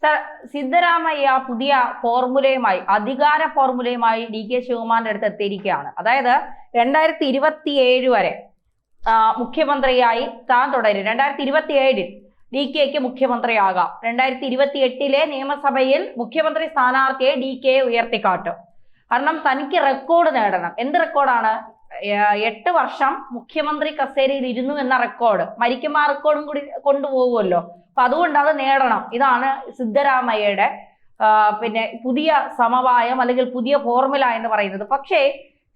Sir, Siddaramaiah പുതിയ ഫോർമുലയുമായി, അധികാര ഫോർമുലയുമായി DK ശിവകുമാറിന്റെ അടുത്ത് എത്തിയിരിക്കുകയാണ്. അതായത് 2027 വരെ മുഖ്യമന്ത്രിയായി താൻ തുടരും. 2027 DKക്ക് മുഖ്യമന്ത്രിയാകാം. 2028 നിയമസഭയിൽ മുഖ്യമന്ത്രി സ്ഥാനാർത്ഥിയെ DK ഉയർത്തിക്കാട്ടും. കാരണം തനിക്ക് റെക്കോർഡ് നേടണം. എന്ത് റെക്കോർഡാണ്? 8 വർഷം മുഖ്യമന്ത്രി കസേരയിൽ ഇരുന്നു എന്ന റെക്കോർഡ്. മരിക്കുമ്പോൾ ആ റെക്കോർഡും കൂടി കൊണ്ടുപോകുമല്ലോ. അപ്പൊ അതുകൊണ്ട് അത് നേടണം. ഇതാണ് സിദ്ധരാമയ്യയുടെ പുതിയ സമവായം അല്ലെങ്കിൽ പുതിയ ഫോർമുല എന്ന് പറയുന്നത്. പക്ഷേ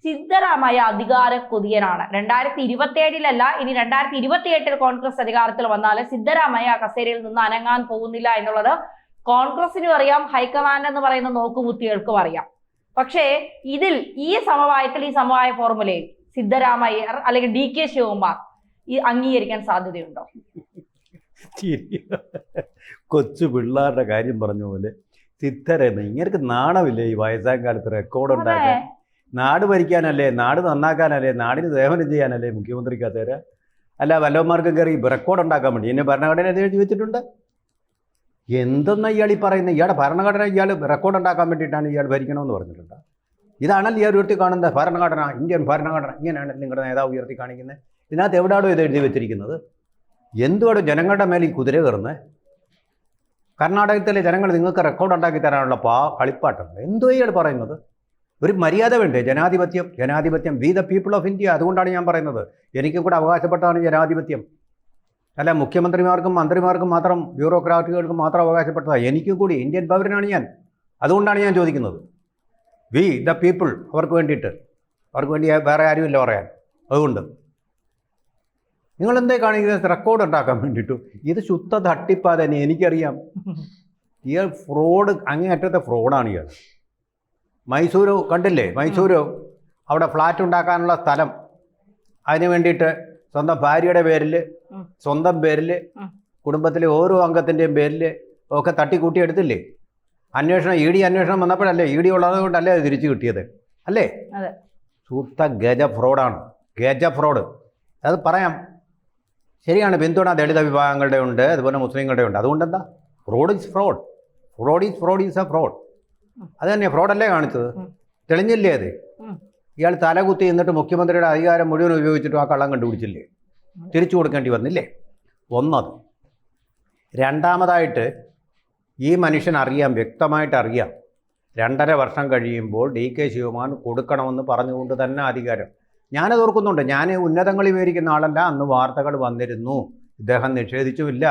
സിദ്ധരാമയ്യ അധികാര കൊതിയനാണ്. 2027 ഇനി 2028 കോൺഗ്രസ് അധികാരത്തിൽ വന്നാൽ സിദ്ധരാമയ്യ കസേരയിൽ നിന്ന് അനങ്ങാൻ പോകുന്നില്ല എന്നുള്ളത് കോൺഗ്രസിനും അറിയാം, ഹൈക്കമാൻഡ് എന്ന് പറയുന്ന നോക്കുകുത്തികൾക്കും അറിയാം. പക്ഷേ ഈ സമവായ ഫോർമുലയിൽ സിദ്ധരാമയ്യർ അല്ലെങ്കിൽ DK ശിവകുമാർ അംഗീകരിക്കാൻ സാധ്യതയുണ്ടോ? കൊച്ചു പിള്ളേരുടെ കാര്യം പറഞ്ഞ പോലെ സിദ്ധരാമയ്യ ഇങ്ങനെ നാണമില്ലേ ഈ വയസ്സാം കാലത്ത് റെക്കോർഡ് ഉണ്ടാക്കാൻ? നാട് ഭരിക്കാനല്ലേ, നാട് നന്നാക്കാനല്ലേ, നാടിന് സേവനം ചെയ്യാനല്ലേ മുഖ്യമന്ത്രിക്കകത്തേര? അല്ല വല്ലവന്മാർക്കും കയറി റെക്കോർഡ് ഉണ്ടാക്കാൻ വേണ്ടി എന്നെ ഭരണഘടന എഴുതി വെച്ചിട്ടുണ്ട്. എന്തെന്നാ ഇയാൾ ഈ പറയുന്നത്? ഇയാളുടെ ഭരണഘടന ഇയാൾ റെക്കോർഡ് ഉണ്ടാക്കാൻ വേണ്ടിയിട്ടാണ് ഇയാൾ ഭരിക്കണമെന്ന് പറഞ്ഞിട്ടുണ്ട്. ഇതാണല്ലോ ഇയാൾ ഉയർത്തി കാണുന്നത് ഭരണഘടന, ഇന്ത്യൻ ഭരണഘടന. ഇങ്ങനെയാണ് നിങ്ങളുടെ നേതാവ് ഉയർത്തി കാണിക്കുന്നത്. ഇതിനകത്ത് എവിടെയാണോ ഇത് എഴുതി വെച്ചിരിക്കുന്നത്? എന്തുവാണ് ജനങ്ങളുടെ മേലെ ഈ കുതിര കയറുന്നത്? കർണാടകത്തിലെ ജനങ്ങൾ നിങ്ങൾക്ക് റെക്കോർഡ് ഉണ്ടാക്കി തരാനുള്ള കളിപ്പാട്ടം എന്തോ ഇയാൾ പറയുന്നത്? ഒരു മര്യാദ വേണ്ടേ? ജനാധിപത്യം we the people of India. അതുകൊണ്ടാണ് ഞാൻ പറയുന്നത് എനിക്കും കൂടെ അവകാശപ്പെട്ടതാണ് ജനാധിപത്യം. അല്ല മുഖ്യമന്ത്രിമാർക്കും മന്ത്രിമാർക്കും മാത്രം, ബ്യൂറോക്രാറ്റുകൾക്കും മാത്രം അവകാശപ്പെട്ടതാണ്. എനിക്കും കൂടി ഇന്ത്യൻ പൗരനാണ് ഞാൻ. അതുകൊണ്ടാണ് ഞാൻ ചോദിക്കുന്നത്. വി ദ പീപ്പിൾ, അവർക്ക് വേണ്ടിയിട്ട്. അവർക്ക് വേണ്ടി വേറെ ആരുമില്ല പറയാൻ. അതുകൊണ്ട് നിങ്ങളെന്തേ കാണിക്കുന്നത്? റെക്കോർഡ് ഉണ്ടാക്കാൻ വേണ്ടിയിട്ടു. ഇത് ശുദ്ധ തട്ടിപ്പാ തന്നെ, എനിക്കറിയാം. ഇയാൾ ഫ്രോഡ്, അങ്ങേയറ്റത്തെ ഫ്രോഡാണ് ഇയാൾ. മൈസൂരു കണ്ടില്ലേ? മൈസൂരു അവിടെ ഫ്ലാറ്റ് ഉണ്ടാക്കാനുള്ള സ്ഥലം അതിന് വേണ്ടിയിട്ട് സ്വന്തം ഭാര്യയുടെ പേരിൽ, സ്വന്തം പേരിൽ, കുടുംബത്തിലെ ഓരോ അംഗത്തിൻ്റെയും പേരിൽ ഒക്കെ തട്ടിക്കൂട്ടി എടുത്തില്ലേ? അന്വേഷണം വന്നപ്പോഴല്ലേ, ED ഉള്ളത് കൊണ്ടല്ലേ അത് തിരിച്ചു കിട്ടിയത് അല്ലേ? ശുദ്ധ ഗജ ഫ്രോഡാണ്, ഗജ ഫ്രോഡ്. അത് പറയാം, ശരിയാണ്. പിന്തുണ ദളിത വിഭാഗങ്ങളുടെ ഉണ്ട്, അതുപോലെ മുസ്ലിങ്ങളുടെ ഉണ്ട്. അതുകൊണ്ടെന്താ? Fraud is fraud, fraud is a fraud. അത് തന്നെ ഫ്രോഡല്ലേ കാണിച്ചത്? തെളിഞ്ഞില്ലേ അത്? ഇയാൾ തലകുത്തി എന്നിട്ട് മുഖ്യമന്ത്രിയുടെ അധികാരം മുഴുവൻ ഉപയോഗിച്ചിട്ടും ആ കള്ളം കണ്ടുപിടിച്ചില്ലേ? തിരിച്ചു കൊടുക്കേണ്ടി വന്നില്ലേ? ഒന്നത്. രണ്ടാമതായിട്ട് ഈ മനുഷ്യൻ അറിയാം, വ്യക്തമായിട്ട് അറിയാം, 2.5 വർഷം കഴിയുമ്പോൾ DK ശിവകുമാർ കൊടുക്കണമെന്ന് പറഞ്ഞുകൊണ്ട് തന്നെ അധികാരം. ഞാനത് ഓർക്കുന്നുണ്ട്. ഞാൻ ഉന്നതങ്ങളിൽ വിവരിക്കുന്ന ആളല്ല. അന്ന് വാർത്തകൾ വന്നിരുന്നു, ഇദ്ദേഹം നിഷേധിച്ചുമില്ല.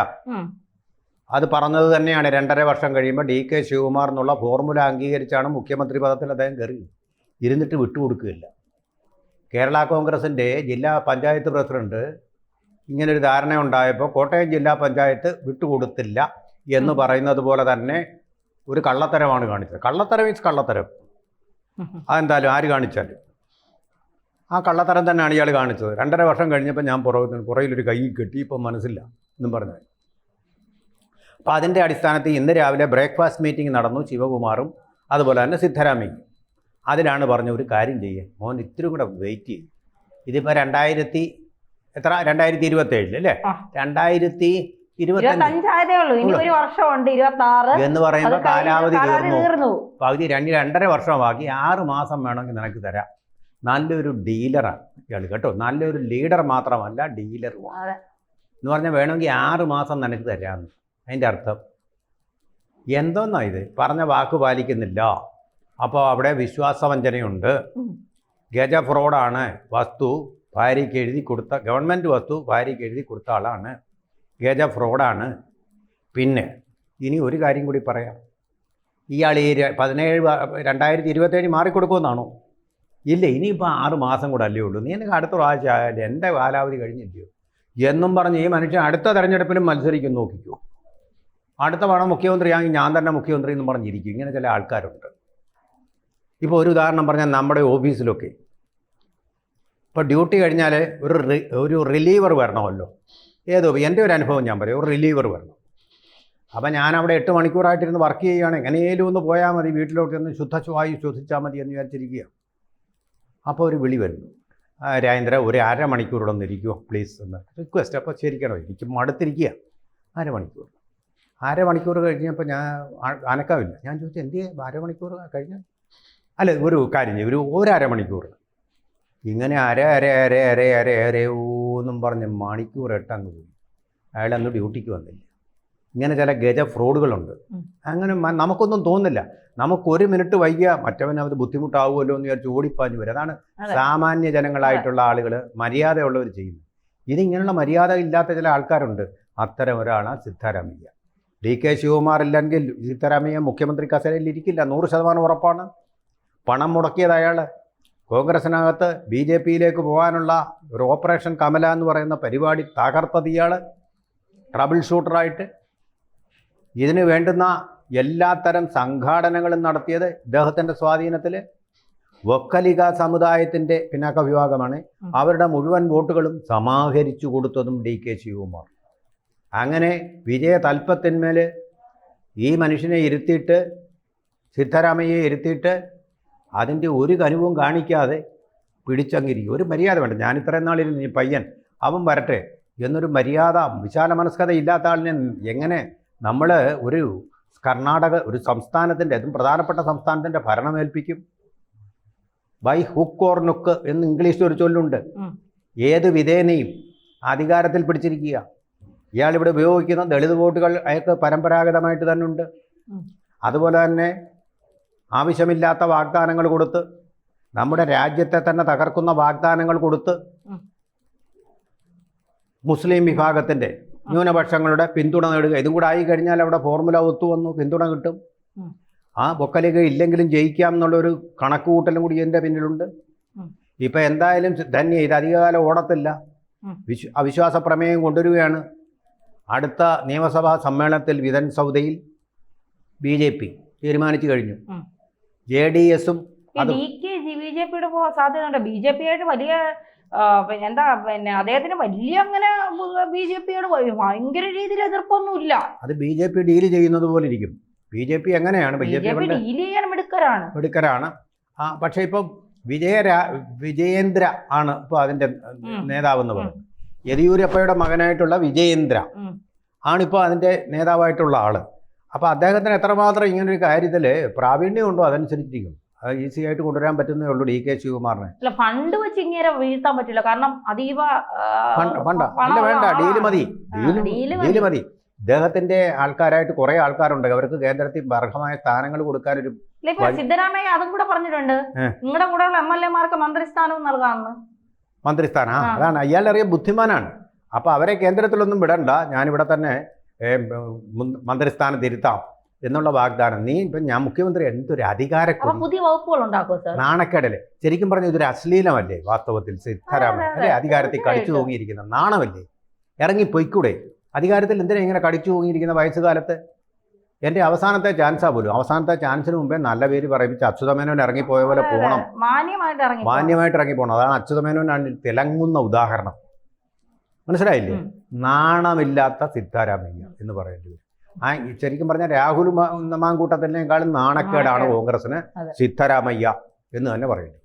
അത് പറഞ്ഞത് തന്നെയാണ്. 2.5 വർഷം കഴിയുമ്പോൾ DK ശിവകുമാർ എന്നുള്ള ഫോർമുല അംഗീകരിച്ചാണ് മുഖ്യമന്ത്രി പദത്തിൽ അദ്ദേഹം കയറി ഇരുന്നിട്ട് വിട്ടുകൊടുക്കുകയില്ല. കേരള കോൺഗ്രസിൻ്റെ ജില്ലാ പഞ്ചായത്ത് പ്രസിഡന്റ് ഇങ്ങനൊരു ധാരണ ഉണ്ടായപ്പോൾ കോട്ടയം ജില്ലാ പഞ്ചായത്ത് വിട്ടുകൊടുത്തില്ല എന്ന് പറയുന്നത് പോലെ തന്നെ ഒരു കള്ളത്തരമാണ് കാണിച്ചത്. കള്ളത്തരം മീൻസ് കള്ളത്തരം. അതെന്തായാലും ആര് കാണിച്ചാലും ആ കള്ളത്തരം തന്നെയാണ് ഇയാൾ കാണിച്ചത്. 2.5 വർഷം കഴിഞ്ഞപ്പോൾ ഞാൻ പുറകിലൊരു കൈ കെട്ടി, ഇപ്പം മനസ്സില്ല എന്നും പറഞ്ഞു. അപ്പോൾ അതിൻ്റെ അടിസ്ഥാനത്തിൽ ഇന്ന് രാവിലെ ബ്രേക്ക്ഫാസ്റ്റ് മീറ്റിംഗ് നടന്നു. ശിവകുമാറും അതുപോലെ തന്നെ സിദ്ധരാമയ്യയും. അതിലാണ് പറഞ്ഞ ഒരു കാര്യം ചെയ്യുക മോൻ, ഇത്തിരി കൂടെ വെയിറ്റ് ചെയ്യും. ഇതിപ്പോൾ 2027 അല്ലേ? 2025 എന്ന് പറയുമ്പോൾ കാലാവധി തീർന്നു. പകുതി 2.5 വർഷമാക്കി 6 മാസം വേണമെങ്കിൽ നിനക്ക് തരാം. നല്ലൊരു ഡീലറാണ് ഇയാൾ കേട്ടോ. നല്ലൊരു ലീഡർ മാത്രമല്ല, ഡീലറുമാണ് എന്ന് പറഞ്ഞാൽ വേണമെങ്കിൽ 6 മാസം നിനക്ക് തരാമെന്ന്. അതിൻ്റെ അർത്ഥം എന്തോന്നാ ഇത്? പറഞ്ഞ വാക്ക് പാലിക്കുന്നില്ല. അപ്പോൾ അവിടെ വിശ്വാസവഞ്ചനയുണ്ട്, ഗജ ഫ്രോഡാണ്. വസ്തു ഭാര്യയ്ക്ക് എഴുതി കൊടുത്ത, ഗവൺമെൻറ് വസ്തു ഭാര്യയ്ക്ക് എഴുതി കൊടുത്ത ആളാണ്, ഗജ ഫ്രോഡാണ്. പിന്നെ ഇനി ഒരു കാര്യം കൂടി പറയാം. ഇയാൾ ഈ 2027 മാറിക്കൊടുക്കുമെന്നാണോ? ഇല്ല, ഇനിയിപ്പോൾ 6 മാസം കൂടെ അല്ലേ ഉള്ളൂ. നീ എനിക്ക് അടുത്ത പ്രാവശ്യം ആയാലും എൻ്റെ കാലാവധി കഴിഞ്ഞില്ലയോ എന്നും പറഞ്ഞ് ഈ മനുഷ്യൻ അടുത്ത തെരഞ്ഞെടുപ്പിലും മത്സരിക്കും. നോക്കിക്കോ, അടുത്ത വേണം മുഖ്യമന്ത്രിയാണെങ്കിൽ ഞാൻ തന്നെ മുഖ്യമന്ത്രി എന്ന് പറഞ്ഞിരിക്കും. ഇങ്ങനെ ചില ആൾക്കാരുണ്ട്. ഇപ്പോൾ ഒരു ഉദാഹരണം പറഞ്ഞാൽ നമ്മുടെ ഓഫീസിലൊക്കെ ഇപ്പോൾ ഡ്യൂട്ടി കഴിഞ്ഞാൽ ഒരു റിലീവർ വരണമല്ലോ. എൻ്റെ ഒരു അനുഭവം ഞാൻ പറയും, ഒരു റിലീവർ വരണം. അപ്പം ഞാനവിടെ 8 മണിക്കൂറായിട്ടിരുന്ന് വർക്ക് ചെയ്യുകയാണ്. എങ്ങനെയും ഒന്ന് പോയാൽ മതി, വീട്ടിലോട്ട് ഒന്ന് ശുദ്ധവായു ശ്വസിച്ചാൽ മതി എന്ന് വിചാരിച്ചിരിക്കുക. അപ്പോൾ ഒരു വിളി വരുന്നു, രാജേന്ദ്ര ഒരു 1/2 മണിക്കൂറോടെ ഒന്ന് ഇരിക്കുമോ പ്ലീസ് എന്ന് റിക്വസ്റ്റ്. അപ്പോൾ ശരിക്കണോ, എനിക്ക് മടുത്തിരിക്കുക. 1/2 മണിക്കൂർ അരമണിക്കൂർ കഴിഞ്ഞപ്പോൾ ഞാൻ അനക്കമില്ല. ഞാൻ ചോദിച്ചു എന്ത് അരമണിക്കൂർ കഴിഞ്ഞ അല്ല ഒരു കാര്യം ചെയ്യും, ഒരു അരമണിക്കൂർ ഇങ്ങനെ അരേന്നും പറഞ്ഞ് മണിക്കൂർ എട്ടങ്ങ് പോയി. അയാളന്ന് ഡ്യൂട്ടിക്ക് വന്നില്ല. ഇങ്ങനെ ചില ഗജ ഫ്രോഡുകളുണ്ട്. അങ്ങനെ നമുക്കൊന്നും തോന്നില്ല. നമുക്കൊരു മിനിറ്റ് വൈകിയ മറ്റവൻ അത് ബുദ്ധിമുട്ടാവുമല്ലോ എന്ന് വിചാരിച്ച് ഓടിപ്പാഞ്ഞു വരും. അതാണ് സാമാന്യ ജനങ്ങളായിട്ടുള്ള ആളുകൾ, മര്യാദയുള്ളവർ ചെയ്യുന്നത്. ഇതിങ്ങനെയുള്ള മര്യാദ ഇല്ലാത്ത ചില ആൾക്കാരുണ്ട്. അത്തരം ഒരാളാണ് സിദ്ധാരാമയ്യ. DK ശിവകുമാർ ഇല്ലെങ്കിൽ സിദ്ധാരാമയ്യ മുഖ്യമന്ത്രി കസേരയിൽ ഇരിക്കില്ല, 100% ഉറപ്പാണ്. പണം മുടക്കിയത് അയാൾ. കോൺഗ്രസിനകത്ത് BJPയിലേക്ക് പോകാനുള്ള ഒരു ഓപ്പറേഷൻ കമല എന്ന് പറയുന്ന പരിപാടി തകർത്തത് ഇയാൾ, ട്രബിൾ ഷൂട്ടറായിട്ട്. ഇതിന് വേണ്ടുന്ന എല്ലാത്തരം സംഘാടനങ്ങളും നടത്തിയത് ഇദ്ദേഹത്തിൻ്റെ സ്വാധീനത്തിൽ. വക്കലിക സമുദായത്തിൻ്റെ പിന്നാക്ക വിഭാഗമാണ്. അവരുടെ മുഴുവൻ വോട്ടുകളും സമാഹരിച്ചു കൊടുത്തതും DK ശിവകുമാർ. അങ്ങനെ വിജയതൽപ്പത്തിന്മേൽ ഈ മനുഷ്യനെ ഇരുത്തിയിട്ട്, സിദ്ധരാമയ്യയെ ഇരുത്തിയിട്ട് അതിൻ്റെ ഒരു കനുവും കാണിക്കാതെ പിടിച്ചങ്ങിരിക്കും. ഒരു മര്യാദ വേണ്ട. ഞാൻ ഇത്രയും നാളിരുന്ന് ഈ പയ്യൻ അവൻ വരട്ടെ എന്നൊരു മര്യാദ, വിശാല മനസ്കത ഇല്ലാത്ത ആളിനെ എങ്ങനെ നമ്മൾ ഒരു കർണാടക ഒരു സംസ്ഥാനത്തിൻ്റെ, അതും പ്രധാനപ്പെട്ട സംസ്ഥാനത്തിൻ്റെ ഭരണമേൽപ്പിക്കും? ബൈ ഹുക്ക് ഓർ നുക്ക് എന്ന് ഇംഗ്ലീഷിൽ ഒരു ചൊല്ലുണ്ട്. ഏത് വിധേനയും അധികാരത്തിൽ പിടിച്ചിരിക്കുക. ഇയാളിവിടെ ഉപയോഗിക്കുന്ന ദളിത് വോട്ടുകൾ അയാൾക്ക് പരമ്പരാഗതമായിട്ട് തന്നെ ഉണ്ട്. അതുപോലെ തന്നെ ആവശ്യമില്ലാത്ത വാഗ്ദാനങ്ങൾ കൊടുത്ത്, നമ്മുടെ രാജ്യത്തെ തന്നെ തകർക്കുന്ന വാഗ്ദാനങ്ങൾ കൊടുത്ത് മുസ്ലിം വിഭാഗത്തിൻ്റെ ന്യൂനപക്ഷങ്ങളുടെ പിന്തുണ നേടുക. ഇതും കൂടെ ആയി കഴിഞ്ഞാൽ അവിടെ ഫോർമുല ഒത്തുവന്നു, പിന്തുണ കിട്ടും. ആ വക്കലിക ഇല്ലെങ്കിലും ജയിക്കാം എന്നുള്ളൊരു കണക്കുകൂട്ടലും കൂടി ഇതിൻ്റെ പിന്നിലുണ്ട്. ഇപ്പം എന്തായാലും തന്നെ ഇത് അധികകാലം ഓടത്തില്ല. അവിശ്വാസ പ്രമേയം കൊണ്ടുവരികയാണ്. അടുത്ത നിയമസഭാ സമ്മേളനത്തിൽ വിധൻ സൗദയിൽ BJP തീരുമാനിച്ചു കഴിഞ്ഞു. JDSഉം BJPയുടെ സാധ്യതയുണ്ട്. BJPയായിട്ട് വലിയ അദ്ദേഹത്തിന് വലിയ അങ്ങനെ BJPയോട് ഭയങ്കര രീതിയിൽ എതിർപ്പൊന്നുമില്ല. അത് BJP ഡീൽ ചെയ്യുന്നത് പോലെ ഇരിക്കും. BJP എങ്ങനെയാണ് ഡീൽ ചെയ്യാൻ മിടുക്കരാണ്. പക്ഷേ ഇപ്പം വിജയേന്ദ്ര ആണ് ഇപ്പോൾ അതിൻ്റെ നേതാവെന്ന് പറയുന്നത്. യെദിയൂരപ്പയുടെ മകനായിട്ടുള്ള വിജയേന്ദ്ര ആണിപ്പോൾ അതിൻ്റെ നേതാവായിട്ടുള്ള ആൾ. അപ്പോൾ അദ്ദേഹത്തിന് എത്രമാത്രം ഇങ്ങനൊരു കാര്യത്തിൽ പ്രാവീണ്യമുണ്ടോ അതനുസരിച്ചിരിക്കും. അത് ഈസി ആയിട്ട് കൊണ്ടുവരാൻ പറ്റുന്നേ ഉള്ളൂ DK ശിവകുമാറിനെ. അല്ല, ഫണ്ട് വെച്ച് ഇങ്ങനെ വീഴ്ത്താൻ പറ്റില്ല. കാരണം അതീവ വേണ്ട, ഡീല് മതി. ഇദ്ദേഹത്തിന്റെ ആൾക്കാരായിട്ട് കുറെ ആൾക്കാരുണ്ട്. അവർക്ക് കേന്ദ്രത്തിൽ അർഹമായ സ്ഥാനങ്ങൾ കൊടുക്കാനൊരു സിദ്ധരാമയ്യ അതും കൂടെ പറഞ്ഞിട്ടുണ്ട്. നിങ്ങളുടെ കൂടെ ഉള്ള MLA-മാർക്ക് മന്ത്രിസ്ഥാനവും നൽകാമെന്ന്. മന്ത്രിസ്ഥാനം അതാണ്. അയാളറിയ ബുദ്ധിമാനാണ്. അപ്പോൾ അവരെ കേന്ദ്രത്തിലൊന്നും വിടണ്ട, ഞാനിവിടെ തന്നെ മന്ത്രിസ്ഥാനം തിരുത്താം എന്നുള്ള വാഗ്ദാനം. ഞാൻ മുഖ്യമന്ത്രി എന്തൊരു പുതിയ വകുപ്പുകൾ ഉണ്ടാക്കും. നാണക്കേടല്ലേ ശരിക്കും പറഞ്ഞ, ഇതൊരു അശ്ലീലമല്ലേ വാസ്തവത്തിൽ? സിദ്ധരാമയ്യ അല്ലേ അധികാരത്തിൽ കടിച്ചു തൂങ്ങിയിരിക്കുന്ന നാണമല്ലേ? ഇറങ്ങിപ്പോയിക്കൂടെ? അധികാരത്തിൽ എന്തിനാ ഇങ്ങനെ കടിച്ചു തൂങ്ങിയിരിക്കുന്ന വയസ്സുകാലത്ത്? എൻ്റെ അവസാനത്തെ ചാൻസാ പോലും. അവസാനത്തെ ചാൻസിന് മുമ്പേ നല്ല പേര് പറയിപ്പിച്ച് അച്യുതമേനോൻ ഇറങ്ങിപ്പോയ പോലെ പോകണം, മാന്യമായിട്ട് ഇറങ്ങിപ്പോകണം. അതാണ് അച്യുതമേനോനാണ് തിളങ്ങുന്ന ഉദാഹരണം. മനസ്സിലായില്ലേ? നാണമില്ലാത്ത സിദ്ധാരാമയ്യ എന്ന് പറയേണ്ടി വരും. ശരിക്കും പറഞ്ഞാൽ രാഹുൽ മാങ്കൂട്ടത്തിനേക്കാളും നാണക്കേടാണ് കോൺഗ്രസിന് സിദ്ധരാമയ്യ എന്ന് തന്നെ പറയേണ്ടി.